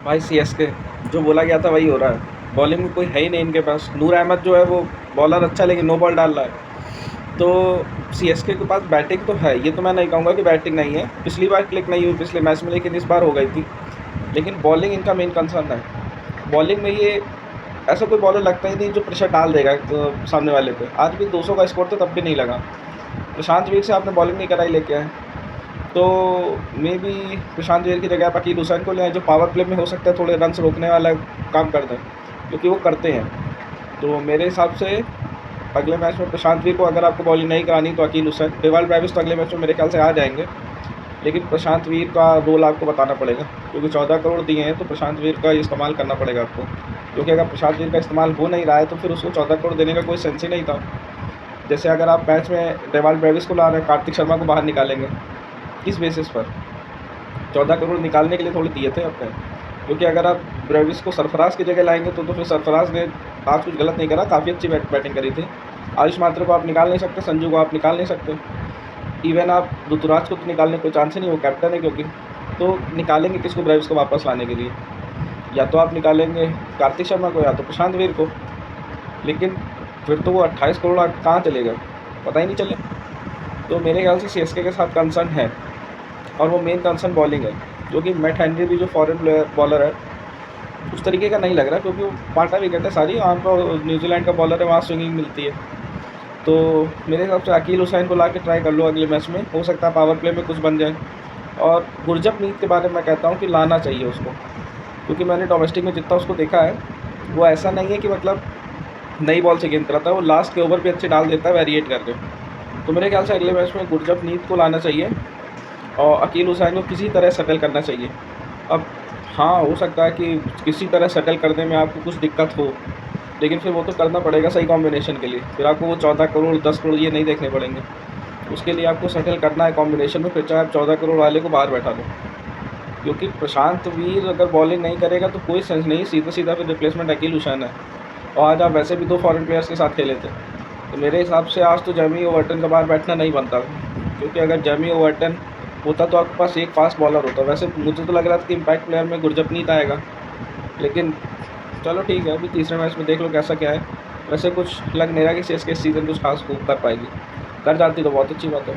भाई सीएसके जो बोला गया था वही हो रहा है। बॉलिंग में कोई है ही नहीं इनके पास। नूर अहमद जो है वो बॉलर अच्छा लेकिन नो बॉल डाल रहा है। तो सीएसके के पास बैटिंग तो है, ये तो मैं नहीं कहूँगा कि बैटिंग नहीं है। पिछली बार क्लिक नहीं हुई पिछले मैच में, लेकिन इस बार हो गई थी। लेकिन बॉलिंग इनका मेन कंसर्न है। बॉलिंग में ये ऐसा कोई बॉलर लगता ही नहीं जो प्रेशर डाल देगा सामने वाले पे। आज भी 200 का स्कोर था तब भी नहीं लगा। प्रशांत वीर से आपने बॉलिंग नहीं कराई लेके आए, तो मे बी प्रशांत वीर की जगह आप अकील हुसैन को ले आए, जो पावर प्ले में हो सकता है थोड़े रन्स रोकने वाला काम कर दें, क्योंकि वो करते हैं। तो मेरे हिसाब से अगले मैच में प्रशांत वीर को अगर आपको बॉलिंग नहीं करानी तो अकील हुसैन, डेवाल ब्रेविस तो अगले मैच में मेरे ख्याल से आ जाएंगे। लेकिन प्रशांत वीर का रोल आपको बताना पड़ेगा, क्योंकि 14 करोड़ दिए हैं तो प्रशांत वीर का इस्तेमाल करना पड़ेगा आपको। क्योंकि अगर प्रशांत वीर का इस्तेमाल हो नहीं रहा है तो फिर उसको 14 करोड़ देने का कोई सेंस ही नहीं था। जैसे अगर आप मैच में डेवाल ब्रेविस को ला रहे हैं, कार्तिक शर्मा को बाहर निकालेंगे, किस बेसिस पर? 14 करोड़ निकालने के लिए थोड़ी दिए थे आपने। क्योंकि अगर आप ब्रेविस को सरफराज की जगह लाएंगे तो फिर सरफराज ने आज कुछ गलत नहीं करा, काफ़ी अच्छी बैटिंग करी थी। आयुष मात्रे को आप निकाल नहीं सकते, संजू को आप निकाल नहीं सकते, इवन आप ऋतुराज को तो निकालने का कोई चांस ही नहीं, वो कैप्टन है क्योंकि। तो निकालेंगे किसको ब्रेविस को वापस लाने के लिए? या तो आप निकालेंगे कार्तिक शर्मा को या तो प्रशांत वीर को। लेकिन फिर तो वो 28 करोड़ कहाँ चले गए, पता ही नहीं चले। तो मेरे ख्याल से सीएसके के साथ कंसर्न है, और वो मेन कंसर्न बॉलिंग है। जो कि मैट हेनरी भी जो फॉरेन प्लेयर बॉलर है उस तरीके का नहीं लग रहा, क्योंकि वो पाटा विकेट है सारी, वहाँ पर न्यूजीलैंड का बॉलर है, वहाँ स्विंगिंग मिलती है। तो मेरे हिसाब से अकील हुसैन को ला के ट्राई कर लो अगले मैच में, हो सकता है पावर प्ले में कुछ बन जाए। और गुरजपमीत के बारे में मैं कहता हूँ कि लाना चाहिए उसको, क्योंकि मैंने डोमेस्टिक में जितना उसको देखा है वो ऐसा नहीं है कि मतलब नई बॉल से गेंद कराता है, वो लास्ट के ओवर भी अच्छे डाल देता है वेरिएट करके। तो मेरे ख्याल से अगले मैच में गुरजपमीत को लाना चाहिए और अकील हुसैन को किसी तरह सेटल करना चाहिए। अब हाँ, हो सकता है कि किसी तरह सेटल करने में आपको कुछ दिक्कत हो, लेकिन फिर वो तो करना पड़ेगा सही कॉम्बिनेशन के लिए। फिर आपको वो 14 करोड़ 10 करोड़ ये नहीं देखने पड़ेंगे, उसके लिए आपको सेटल करना है कॉम्बिनेशन में। फिर चाहे आप 14 करोड़ वाले को बाहर बैठा दो, क्योंकि प्रशांत वीर अगर बॉलिंग नहीं करेगा तो कोई सेंस नहीं, सीधा सीधा फिर रिप्लेसमेंट अकील हुसैन है। और आज आप वैसे भी 2 फॉरेन प्लेयर्स के साथ खेले थे, तो मेरे हिसाब से आज तो जेमी ओवर्टन का बाहर बैठना नहीं बनता, क्योंकि अगर जेमी ओवर्टन होता तो आपके पास एक फास्ट बॉलर होता। वैसे मुझे तो लग रहा था कि इम्पैक्ट प्लेयर में गुरजपनीत आएगा, लेकिन चलो ठीक है, अभी तीसरे मैच में देख लो कैसा क्या है। वैसे कुछ लग नहीं रहा कि सीएसके इस सीज़न कुछ खास कर पाएगी। कर जाती तो बहुत अच्छी बात है।